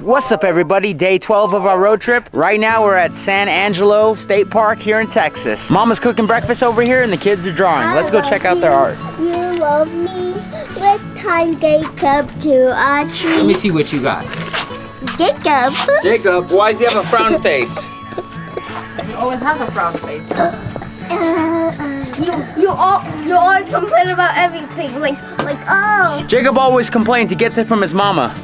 What's up, everybody? Day 12 of our road trip. Right now we're at San Angelo State Park here in Texas. Mama's cooking breakfast over here and the kids are drawing. Let's go check out their art. You love me. Let's tie Jacob to a tree. Let me see what you got. Jacob. Jacob, why does he have a frown face? He always has a frown face. You always complain about everything. Like oh. Jacob always complains. He gets it from his mama.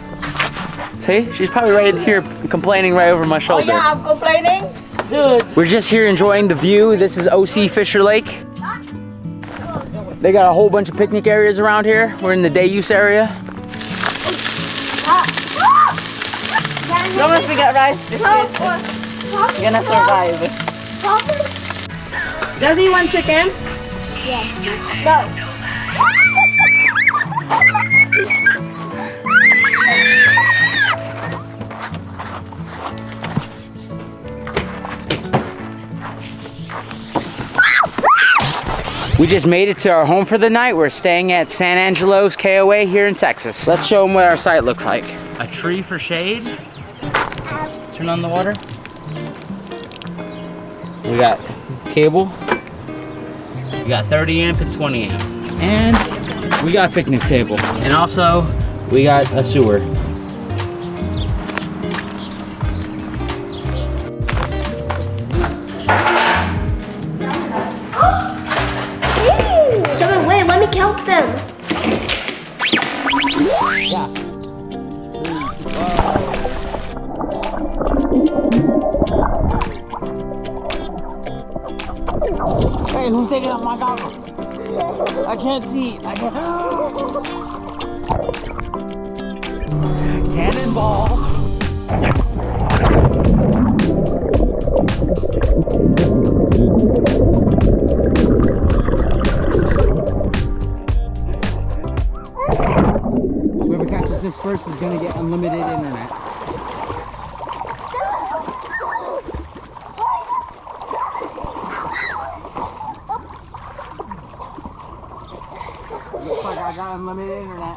See? She's probably right here complaining right over my shoulder. Oh yeah, I'm complaining? Dude. We're just here enjoying the view. This is OC Fisher Lake. They got a whole bunch of picnic areas around here. We're in the day use area. Long as we get rice, this is gonna survive. Does he want chicken? Yes. Go. We just made it to our home for the night. We're staying at San Angelo's KOA here in Texas. Let's show them what our site looks like. A tree for shade. Turn on the water. We got cable. We got 30 amp and 20 amp. And we got a picnic table. And also, we got a sewer. Wait, let me count them. Yeah. Hey, who's taking off my goggles? I can't see. Cannonball. Whoever catches this first is gonna get unlimited internet. Looks like I got unlimited internet.